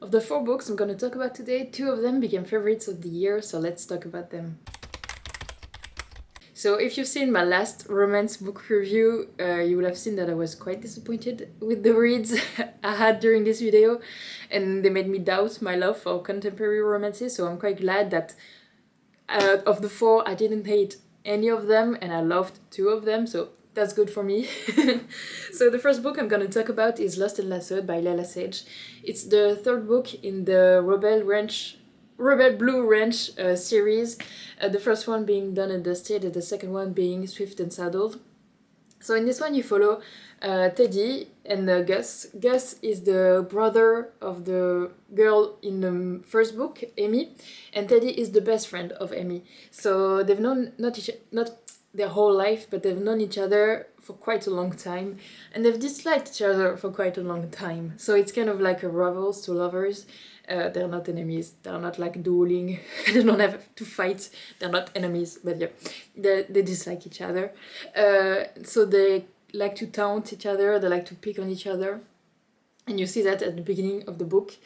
Of the 4 books I'm gonna talk about today, 2 of them became favorites of the year, so let's talk about them. So if you've seen my last romance book review, you would have seen that I was quite disappointed with the reads I had during this video, and they made me doubt my love for contemporary romances, so I'm quite glad that of the 4 I didn't hate any of them and I loved 2 of them, so that's good for me. So the first book I'm gonna talk about is Lost and Lassoed by Lyla Sage. It's the 3rd book in the Rebel Blue Ranch series, the first one being Done and Dusted and the second one being Swift and Saddled. So in this one you follow Teddy and Gus. Gus is the brother of the girl in the first book, Amy, and Teddy is the best friend of Amy. So they've known not their whole life, but they've known each other for quite a long time, and they've disliked each other for quite a long time. So it's kind of like a rivals to lovers. They're not enemies, they're not like dueling, they don't have to fight, they're not enemies, but yeah, they dislike each other. So they like to taunt each other, they like to pick on each other, and you see that at the beginning of the book.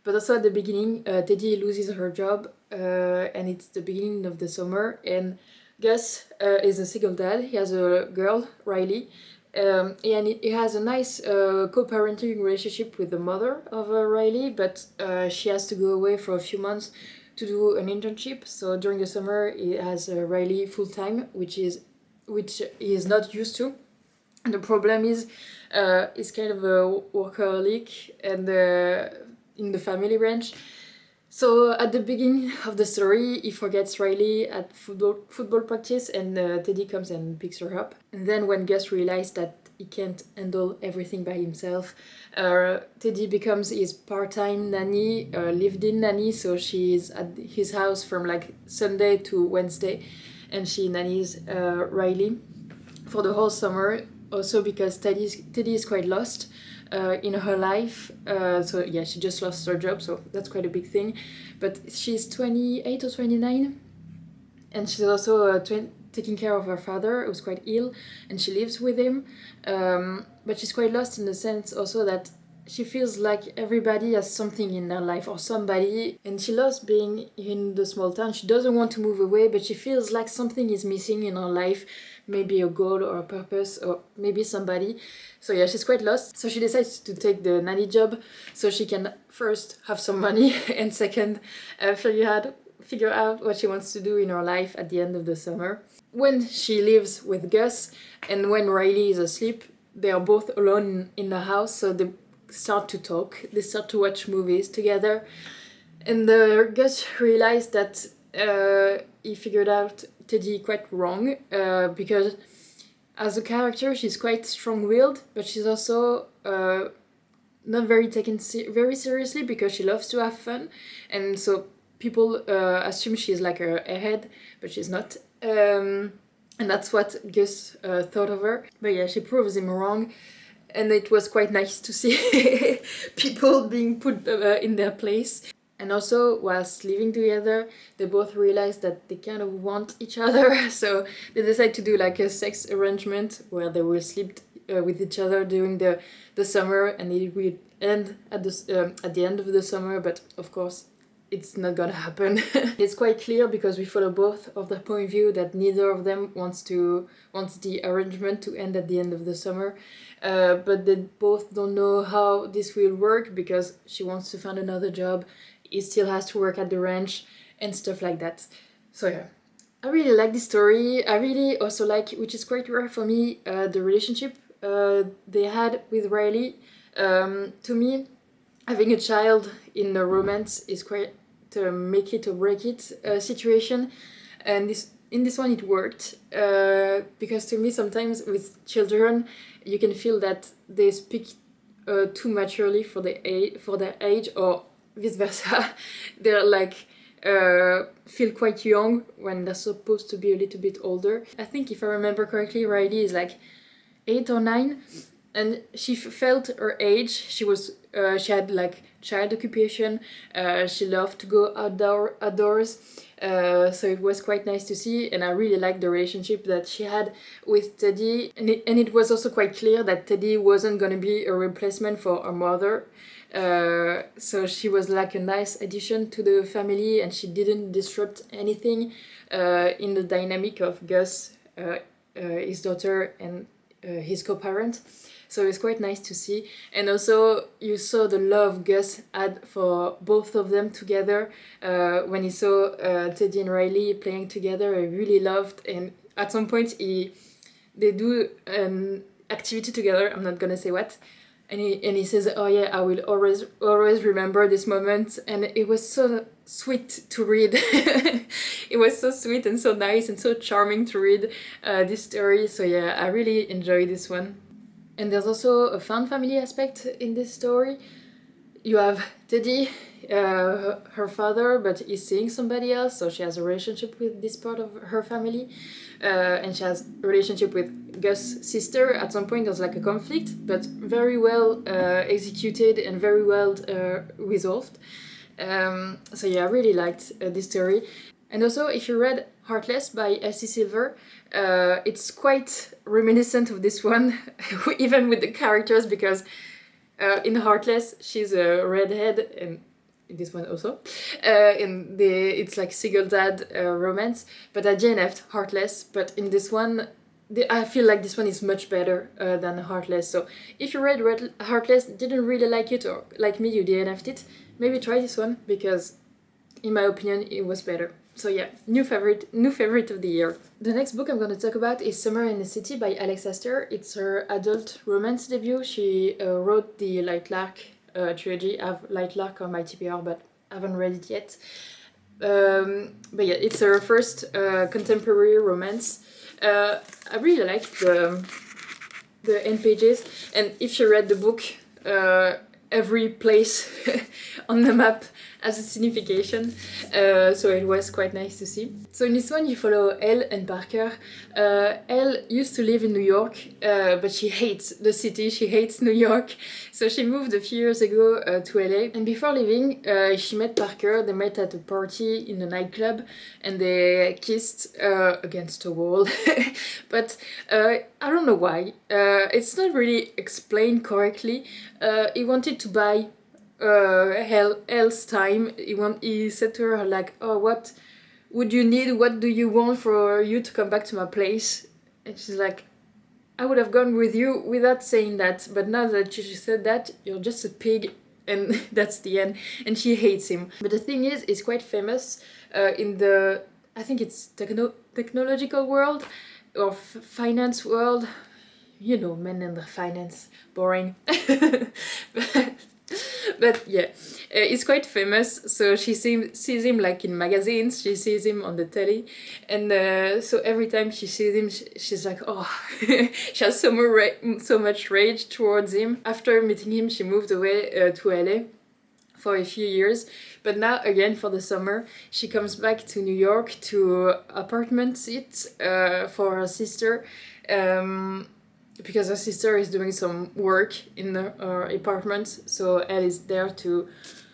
But also at the beginning, Teddy loses her job, and it's the beginning of the summer, and Gus is a single dad. He has a girl, Riley, and he has a nice co-parenting relationship with the mother of Riley, but she has to go away for a few months to do an internship. So during the summer, he has Riley full-time, which he is not used to. And the problem is, he's kind of a workaholic and in the family ranch. So at the beginning of the story, he forgets Riley at football practice, and Teddy comes and picks her up. And then when Gus realizes that he can't handle everything by himself, Teddy becomes his part-time nanny, lived-in nanny, so she's at his house from like Sunday to Wednesday, and she nannies Riley for the whole summer, also because Teddy is quite lost in her life. So yeah, she just lost her job, so that's quite a big thing. But she's 28 or 29, and she's also taking care of her father, who's quite ill, and she lives with him. But she's quite lost in the sense also that she feels like everybody has something in their life or somebody, and she loves being in the small town. She doesn't want to move away, but she feels like something is missing in her life, maybe a goal or a purpose or maybe somebody. So yeah, she's quite lost. So she decides to take the nanny job so she can first have some money and second figure out what she wants to do in her life at the end of the summer. When she lives with Gus and when Riley is asleep, they are both alone in the house, so they start to talk, they start to watch movies together, and Gus realized that he figured out Teddy quite wrong, because as a character she's quite strong-willed, but she's also not very taken very seriously because she loves to have fun, and so people assume she's like her ahead, but she's not, and that's what Gus thought of her. But yeah, she proves him wrong, and it was quite nice to see people being put in their place. And also, whilst living together, they both realize that they kind of want each other, so they decide to do like a sex arrangement where they will sleep with each other during the summer, and it will end at the end of the summer, but of course it's not gonna happen. It's quite clear because we follow both of their point of view that neither of them wants the arrangement to end at the end of the summer, but they both don't know how this will work because she wants to find another job, he still has to work at the ranch and stuff like that. So yeah, I really like this story. I really also like, which is quite rare for me, the relationship they had with Riley. To me, having a child in a romance is quite a make it or break it situation, and in this one it worked, because to me sometimes with children you can feel that they speak too maturely for their age, or vice versa. They're like feel quite young when they're supposed to be a little bit older. I think if I remember correctly, Riley is like 8 or 9, and she felt her age. She had like child occupation, she loved to go outdoors, so it was quite nice to see, and I really liked the relationship that she had with Teddy, and it was also quite clear that Teddy wasn't gonna be a replacement for her mother, So she was like a nice addition to the family, and she didn't disrupt anything in the dynamic of Gus, his daughter, and his co-parent. So it's quite nice to see. And also you saw the love Gus had for both of them together. When he saw Teddy and Riley playing together, I really loved. And at some point they do an activity together, I'm not gonna say what. And he says, oh yeah, I will always remember this moment. And it was so sweet to read. It was so sweet and so nice and so charming to read this story. So yeah, I really enjoyed this one. And there's also a found family aspect in this story. You have Teddy, her father, but he's seeing somebody else, so she has a relationship with this part of her family. And she has a relationship with Gus' sister. At some point there's like a conflict, but very well executed and very well resolved. So yeah, I really liked this story. And also, if you read Heartless by Elsie Silver, it's quite reminiscent of this one, even with the characters, because in Heartless she's a redhead, and in this one also. It's like single dad romance, but I DNF'd Heartless. But in this one, I feel like this one is much better than Heartless. So if you read Heartless, didn't really like it, or like me, you DNF'd it, maybe try this one, because in my opinion it was better. So yeah, new favorite of the year. The next book I'm going to talk about is Summer in the City by Alex Aster. It's her adult romance debut. She wrote the Light Lark trilogy. I have Light Lark on my TBR, but I haven't read it yet. But yeah, it's her first contemporary romance. I really liked the end pages, and if you read the book, every place on the map has a signification, so it was quite nice to see. So in this one you follow Elle and Parker. Elle used to live in New York, but she hates the city, she hates New York, so she moved a few years ago to LA. And before leaving, she met Parker. They met at a party in a nightclub, and they kissed against a wall. But I don't know why. It's not really explained correctly. He wanted to buy Elle's time. He said to her like, oh, what would you need, what do you want for you to come back to my place? And she's like, I would have gone with you without saying that, but now that you said that, you're just a pig, and that's the end. And she hates him. But the thing is, he's quite famous in the, I think it's technological world or finance world. You know, men and finance, boring. But yeah, he's quite famous, so she sees him like in magazines, she sees him on the telly, and so every time she sees him, she's like, oh, she has so much rage towards him. After meeting him, she moved away to LA for a few years, but now again for the summer she comes back to New York to apartment it for her sister, because her sister is doing some work in her apartment, so Elle is there to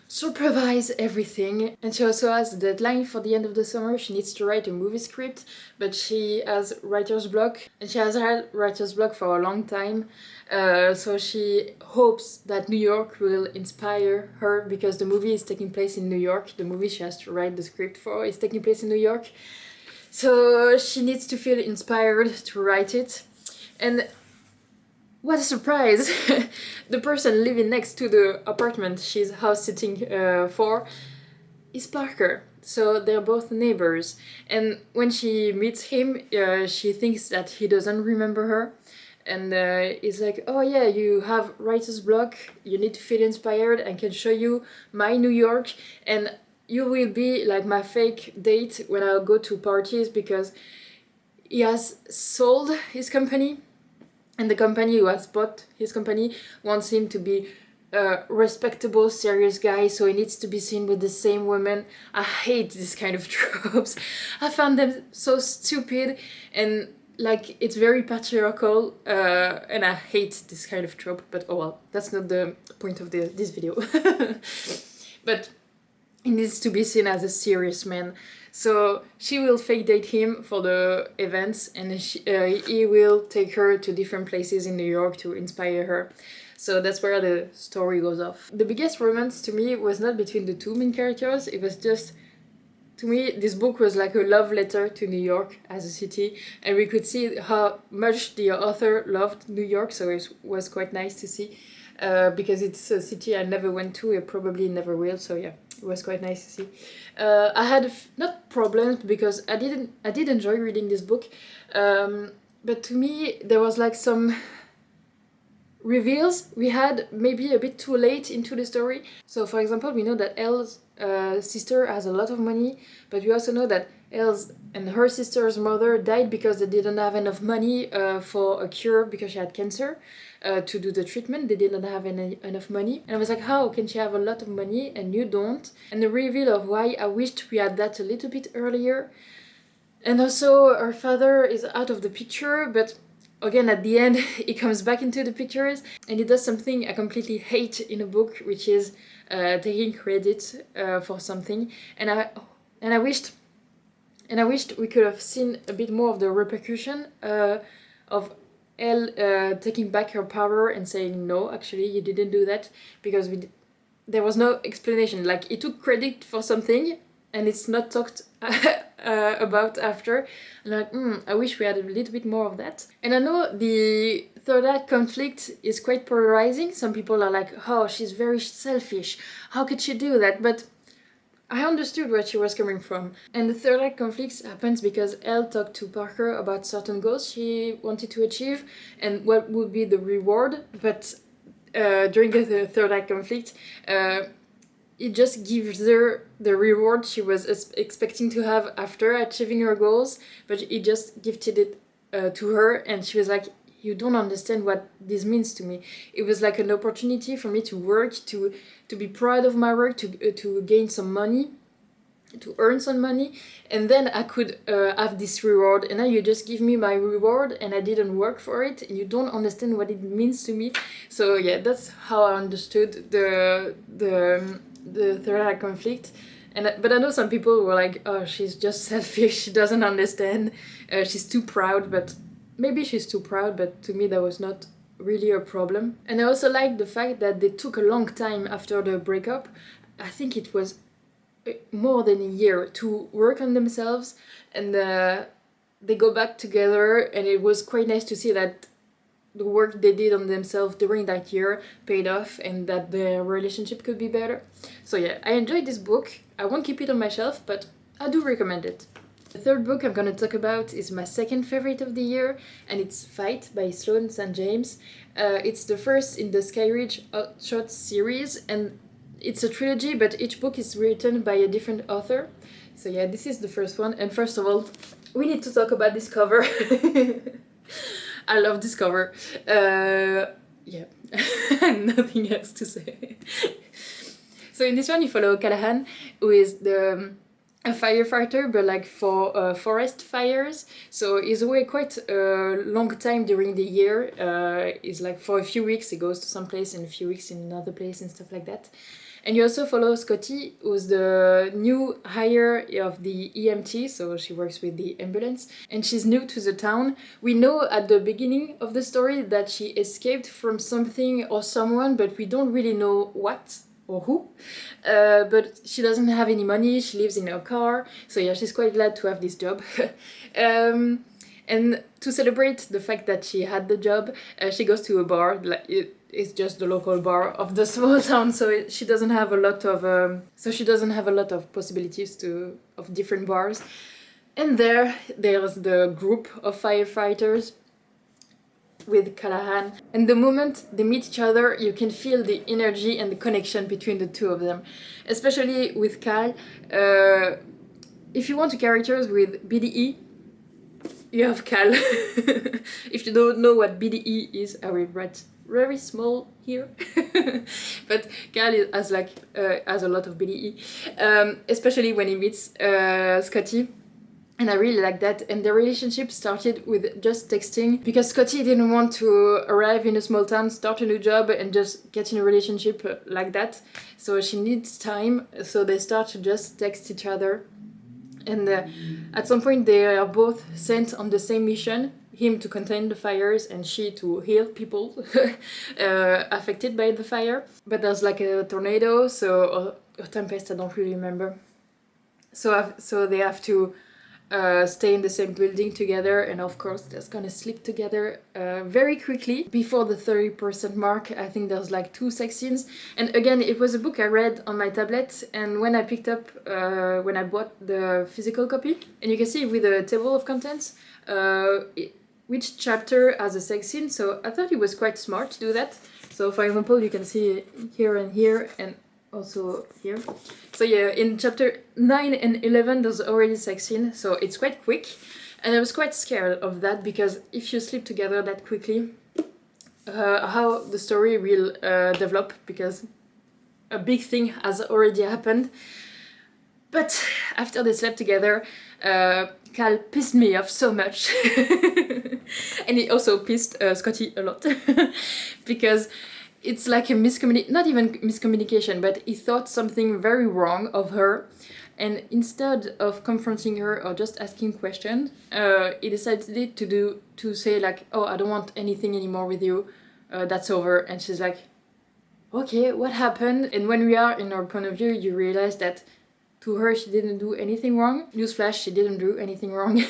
supervise everything. And she also has a deadline for the end of the summer. She needs to write a movie script, but she has writer's block, and she has had writer's block for a long time. So she hopes that New York will inspire her, because the movie is taking place in New York. The movie she has to write the script for is taking place in New York. So she needs to feel inspired to write it. And what a surprise! The person living next to the apartment she's house sitting for is Parker. So they're both neighbors. And when she meets him, she thinks that he doesn't remember her. And he's like, oh yeah, you have writer's block, you need to feel inspired, I can show you my New York, and you will be like my fake date when I go to parties, because he has sold his company. And the company who has bought his company wants him to be a respectable, serious guy, so he needs to be seen with the same women. I hate this kind of tropes. I found them so stupid, and like it's very patriarchal, and I hate this kind of trope, but oh well, that's not the point of this video. But he needs to be seen as a serious man. So she will fake date him for the events, and he will take her to different places in New York to inspire her. So that's where the story goes off. The biggest romance to me was not between the two main characters, it was just, to me, this book was like a love letter to New York as a city, and we could see how much the author loved New York, so it was quite nice to see, because it's a city I never went to, I probably never will, so yeah, it was quite nice to see. I had not problems, because I did enjoy reading this book, but to me there was like some reveals we had maybe a bit too late into the story. So for example, we know that Elle's sister has a lot of money, but we also know that Elle's and her sister's mother died because they didn't have enough money for a cure, because she had cancer, to do the treatment. They didn't have enough money, and I was like, how can she have a lot of money and you don't? And the reveal of why I wished we had that a little bit earlier. And also her father is out of the picture, but again, at the end, he comes back into the pictures, and he does something I completely hate in a book, which is taking credit for something. And I wished we could have seen a bit more of the repercussion of Elle taking back her power and saying, no, actually, you didn't do that, because there was no explanation. Like, he took credit for something, and it's not talked about after. And like, I wish we had a little bit more of that. And I know the third act conflict is quite polarizing. Some people are like, oh, she's very selfish, how could she do that? But I understood where she was coming from. And the third act conflict happens because Elle talked to Parker about certain goals she wanted to achieve and what would be the reward. But during the third act conflict, it just gives her the reward she was expecting to have after achieving her goals, but it just gifted it to her, and she was like, you don't understand what this means to me. It was like an opportunity for me to work, to be proud of my work, to gain some money, to earn some money, and then I could have this reward, and now you just give me my reward and I didn't work for it, and you don't understand what it means to me. So yeah, that's how I understood the third act conflict. But I know some people were like, oh, she's just selfish, she doesn't understand, she's too proud. But maybe she's too proud, but to me that was not really a problem. And I also like the fact that they took a long time after the breakup. I think it was more than a year to work on themselves, and they go back together, and it was quite nice to see that the work they did on themselves during that year paid off, and that their relationship could be better. So yeah, I enjoyed this book. I won't keep it on my shelf, but I do recommend it. The third book I'm gonna talk about is my second favorite of the year, and it's Fight by Sloane St. James. It's the first in the Skyridge Outshot series, and it's a trilogy, but each book is written by a different author. So yeah, this is the first one, and first of all, we need to talk about this cover. I love this cover. Yeah, nothing else to say. So in this one, you follow Callahan, who is a firefighter, but like for forest fires. So he's away quite a long time during the year. He's like for a few weeks, he goes to some place, and a few weeks in another place and stuff like that. And you also follow Scotty, who's the new hire of the EMT, so she works with the ambulance, and she's new to the town. We know at the beginning of the story that she escaped from something or someone, but we don't really know what or who. But she doesn't have any money, she lives in her car, so yeah, she's quite glad to have this job. And to celebrate the fact that she had the job, she goes to a bar. It's just the local bar of the small town, so she doesn't have a lot of possibilities of different bars. And there's the group of firefighters with Callahan, and the moment they meet each other, you can feel the energy and the connection between the two of them, especially with Cal. If you want characters with BDE, you have Cal. If you don't know what BDE is, I will write very small here. But Cal has a lot of BDE, especially when he meets Scotty. And I really like that. And the relationship started with just texting, because Scotty didn't want to arrive in a small town, start a new job, and just get in a relationship like that. So she needs time, so they start to just text each other. And at some point they are both sent on the same mission. him to contain the fires and she to heal people affected by the fire. But there's like a tornado, so or tempest, I don't really remember. So they have to stay in the same building together, and of course they're gonna sleep together very quickly before the 30% mark. I think there's like 2 sex scenes, and again it was a book I read on my tablet, and when I picked up when I bought the physical copy, and you can see with the table of contents which chapter has a sex scene, so I thought it was quite smart to do that. So for example, you can see here and also here. So yeah, in chapter 9 and 11 there's already sex scene, so it's quite quick, and I was quite scared of that, because if you sleep together that quickly, how the story will develop, because a big thing has already happened. But after they slept together, Cal pissed me off so much. And he also pissed Scotty a lot. Because it's like a not even miscommunication, but he thought something very wrong of her. And instead of confronting her or just asking questions, he decided to say like, oh, I don't want anything anymore with you. That's over. And she's like, okay, what happened? And when we are in our point of view, you realize that to her, she didn't do anything wrong. Newsflash, she didn't do anything wrong.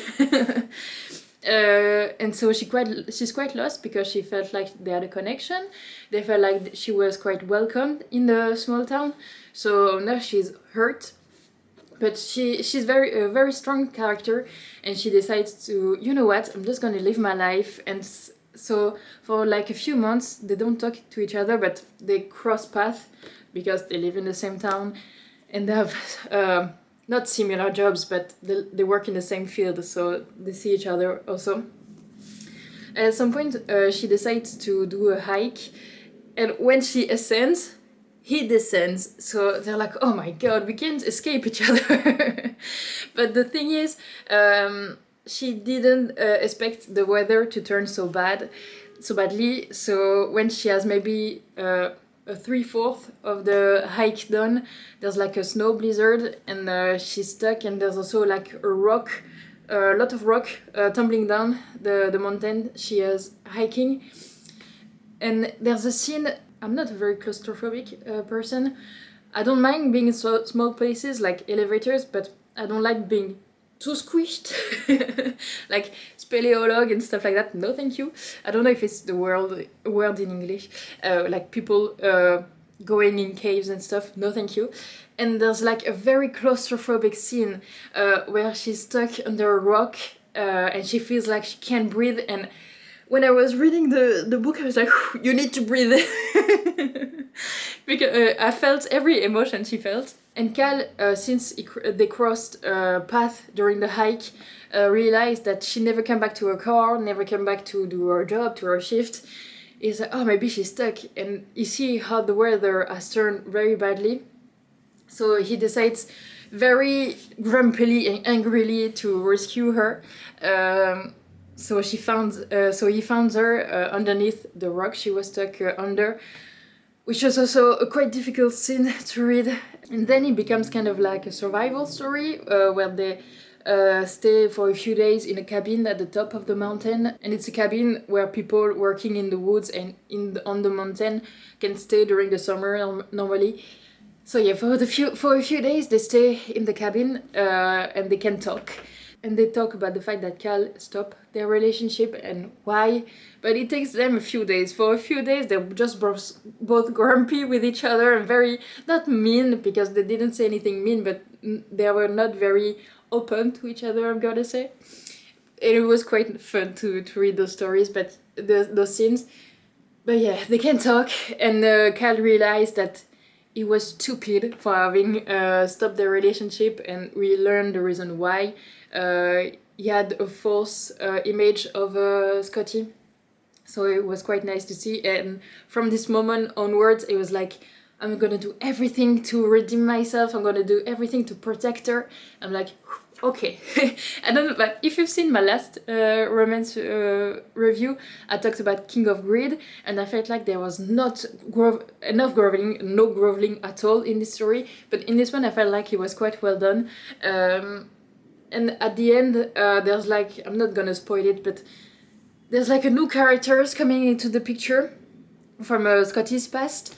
And so she's quite lost, because she felt like they had a connection. They felt like she was quite welcomed in the small town. So now she's hurt. But she's a very strong character, and she decides to, you know what, I'm just gonna live my life. And so for like a few months, they don't talk to each other, but they cross paths because they live in the same town, and they have not similar jobs, but they work in the same field, so they see each other also. At some point, she decides to do a hike, and when she ascends, he descends. So they're like, oh my god, we can't escape each other. But the thing is, she didn't expect the weather to turn so badly. So when she has maybe a 3/4 of the hike done, there's like a snow blizzard, and she's stuck, and there's also like a lot of rock tumbling down the mountain she is hiking. And there's a scene. I'm not a very claustrophobic person. I don't mind being in small places like elevators, but I don't like being too squished. Like speleolog and stuff like that. No, thank you. I don't know if it's the word in English. Like people going in caves and stuff. No, thank you. And there's like a very claustrophobic scene where she's stuck under a rock and she feels like she can't breathe. And when I was reading the book, I was like, you need to breathe. Because I felt every emotion she felt. And Cal, since they crossed path during the hike, realized that she never came back to her car, never came back to do her job, to her shift. He's like, oh, maybe she's stuck. And you see how the weather has turned very badly. So he decides very grumpily and angrily to rescue her. So he found her underneath the rock she was stuck under, which was also a quite difficult scene to read. And then it becomes kind of like a survival story where they stay for a few days in a cabin at the top of the mountain. And it's a cabin where people working in the woods and on the mountain can stay during the summer normally. So yeah, for a few days they stay in the cabin and they can talk. And they talk about the fact that Cal stopped their relationship and why. But it takes them a few days. For a few days, they're just both grumpy with each other and very, not mean, because they didn't say anything mean, but they were not very open to each other, I'm gonna say. And it was quite fun to read those stories, but those scenes. But yeah, they can talk, and Cal realized that he was stupid for having stopped their relationship, and we learned the reason why. He had a false image of Scotty, so it was quite nice to see. And from this moment onwards, it was like, I'm gonna do everything to redeem myself, I'm gonna do everything to protect her. I'm like, okay. I don't know, but if you've seen my last romance review, I talked about King of Greed, and I felt like there was not enough groveling, no groveling at all in this story. But in this one, I felt like it was quite well done. And at the end, there's like, I'm not gonna spoil it, but there's like a new characters coming into the picture from Scotty's past.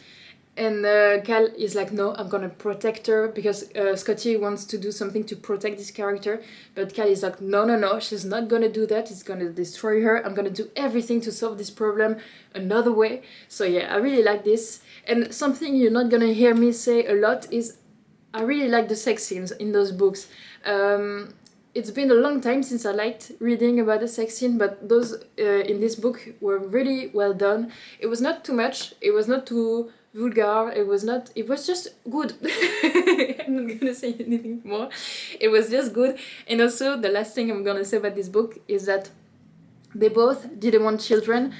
And Cal is like, no, I'm gonna protect her, because Scotty wants to do something to protect this character. But Cal is like, no, she's not gonna do that. It's gonna destroy her. I'm gonna do everything to solve this problem another way. So yeah, I really like this. And something you're not gonna hear me say a lot is I really like the sex scenes in those books. It's been a long time since I liked reading about a sex scene, but those in this book were really well done. It was not too much. It was not too vulgar. It was just good. I'm not gonna say anything more. It was just good. And also the last thing I'm gonna say about this book is that they both didn't want children.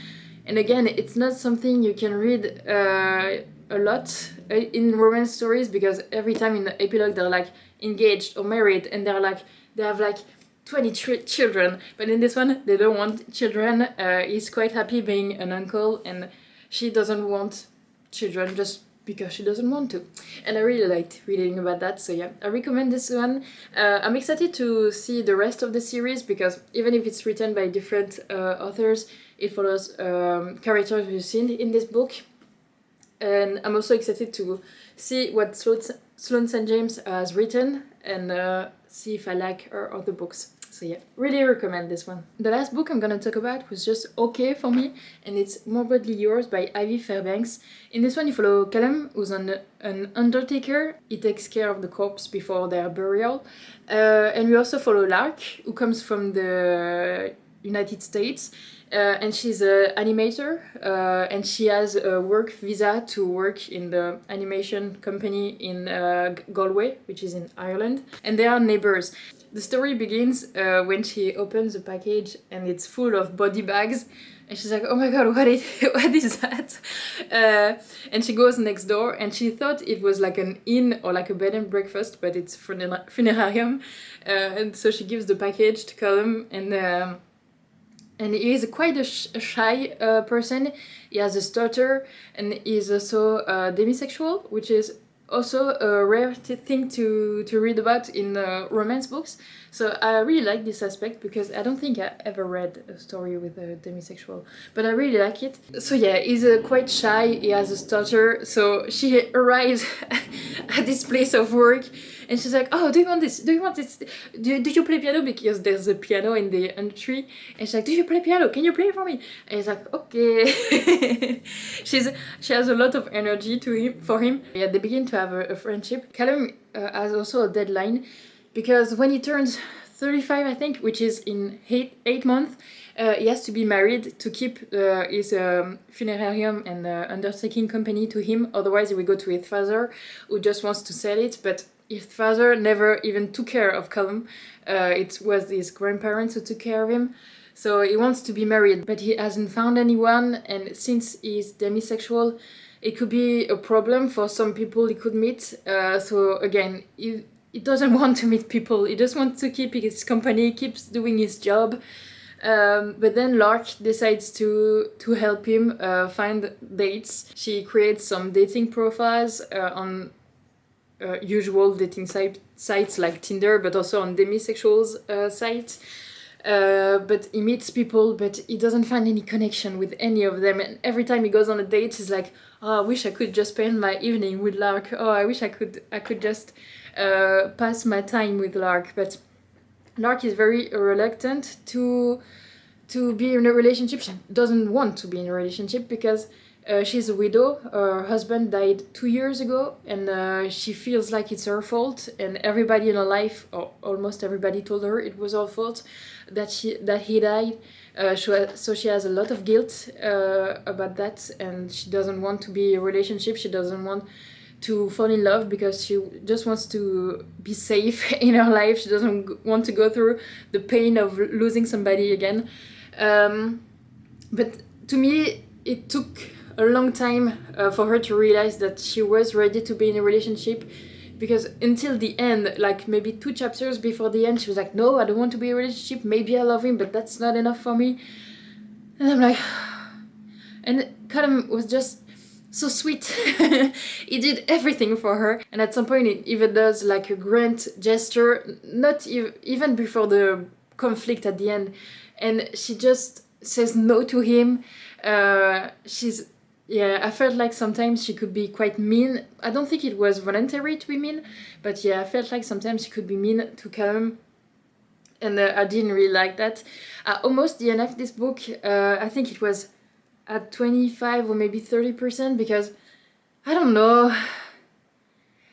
And again, it's not something you can read a lot in romance stories, because every time in the epilogue they're like engaged or married, and they have like 20 children. But in this one, they don't want children. He's quite happy being an uncle, and she doesn't want children just because she doesn't want to. And I really liked reading about that, so yeah, I recommend this one. I'm excited to see the rest of the series, because even if it's written by different authors, it follows characters we've seen in this book. And I'm also excited to see what Sloane St. James has written, and see if I like her other books. So yeah, really recommend this one. The last book I'm gonna talk about was just okay for me, and it's Morbidly Yours by Ivy Fairbanks. In this one you follow Callum, who's an undertaker. He takes care of the corpse before their burial. And we also follow Lark, who comes from the United States. And she's an animator, and she has a work visa to work in the animation company in Galway, which is in Ireland. And they are neighbors. The story begins when she opens a package and it's full of body bags. And she's like, oh my god, what is that? And she goes next door, and she thought it was like an inn or like a bed and breakfast, but it's funerarium. And so she gives the package to Callum, and he is quite a shy person. He has a stutter, and he's also demisexual, which is also a rare thing to read about in romance books. So I really like this aspect, because I don't think I ever read a story with a demisexual, but I really like it. So yeah, he's quite shy, he has a stutter, so she arrives at this place of work, and she's like, oh, do you want this? Do you play piano? Because there's a piano in the entry. And she's like, do you play piano? Can you play for me? And he's like, okay. She has a lot of energy for him. Yeah, they begin to have a friendship. Callum has also a deadline, because when he turns 35, I think, which is in 8 months, he has to be married to keep his funerarium and undertaking company to him. Otherwise, he will go to his father, who just wants to sell it. But his father never even took care of Callum. It was his grandparents who took care of him. So he wants to be married, but he hasn't found anyone. And since he's demisexual, it could be a problem for some people he could meet. So again, he doesn't want to meet people. He just wants to keep his company, keeps doing his job. But then Lark decides to help him find dates. She creates some dating profiles on usual dating sites like Tinder, but also on demisexuals sites. But he meets people, but he doesn't find any connection with any of them. And every time he goes on a date, he's like, oh, I wish I could just spend my evening with Lark. Oh, I wish I could just pass my time with Lark. But Lark is very reluctant to be in a relationship. She doesn't want to be in a relationship because she's a widow. Her husband died 2 years ago, and she feels like it's her fault. And everybody in her life, or almost everybody, told her it was her fault that he died. So she has a lot of guilt about that, and she doesn't want to be in a relationship. She doesn't want to fall in love because she just wants to be safe in her life. She doesn't want to go through the pain of losing somebody again. But to me, it took a long time for her to realize that she was ready to be in a relationship, because until the end, like maybe 2 chapters before the end, she was like, no, I don't want to be in a relationship. Maybe I love him, but that's not enough for me. And I'm like, and Callum was just so sweet. He did everything for her, and at some point it even does like a grand gesture, not even before the conflict at the end, and she just says no to him. She's yeah, I felt like sometimes she could be quite mean. I don't think it was voluntary to be mean, but yeah, I felt like sometimes she could be mean to Callum, and I didn't really like that. I almost DNF'd this book. I think it was at 25 or maybe 30% because I don't know.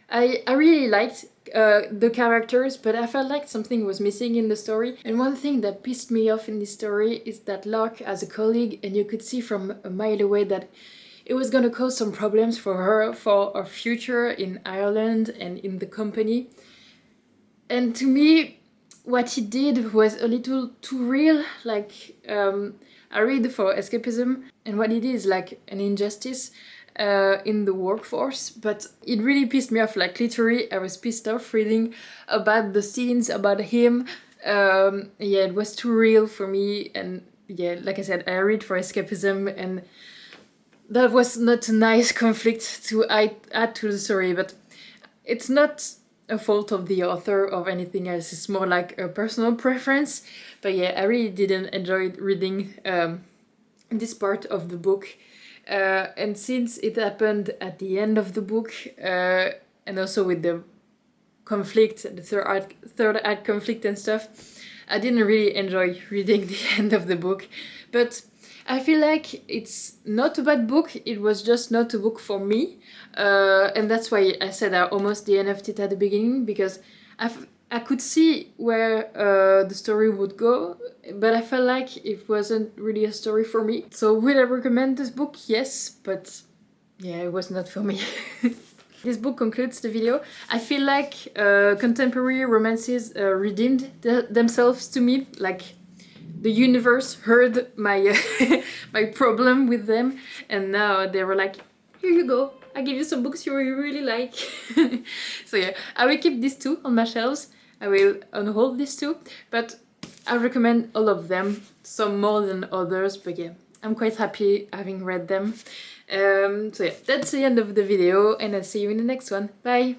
I really liked the characters, but I felt like something was missing in the story. And one thing that pissed me off in this story is that Lark has a colleague, and you could see from a mile away that it was gonna cause some problems for her for her future in Ireland and in the company. And to me, what he did was a little too real. Like, I read for escapism, and what it is like an injustice in the workforce, but it really pissed me off. Like, literally, I was pissed off reading about the scenes, about him. Yeah, it was too real for me, and yeah, like I said, I read for escapism, and that was not a nice conflict to add to the story, but it's not a fault of the author or anything else. It's more like a personal preference. But yeah, I really didn't enjoy reading this part of the book. And since it happened at the end of the book, and also with the conflict, the third act conflict and stuff, I didn't really enjoy reading the end of the book. But I feel like it's not a bad book, it was just not a book for me. And that's why I said I almost DNF'd it at the beginning, because I could see where the story would go, but I felt like it wasn't really a story for me. So would I recommend this book? Yes, but yeah, it was not for me. This book concludes the video. I feel like contemporary romances redeemed themselves to me. Like, the universe heard my my problem with them, and now they were like, here you go, I give you some books you really like. So yeah, I will keep these two on my shelves. I will unhold these two, but I recommend all of them, some more than others, but yeah, I'm quite happy having read them. So yeah, that's the end of the video, and I'll see you in the next one. Bye!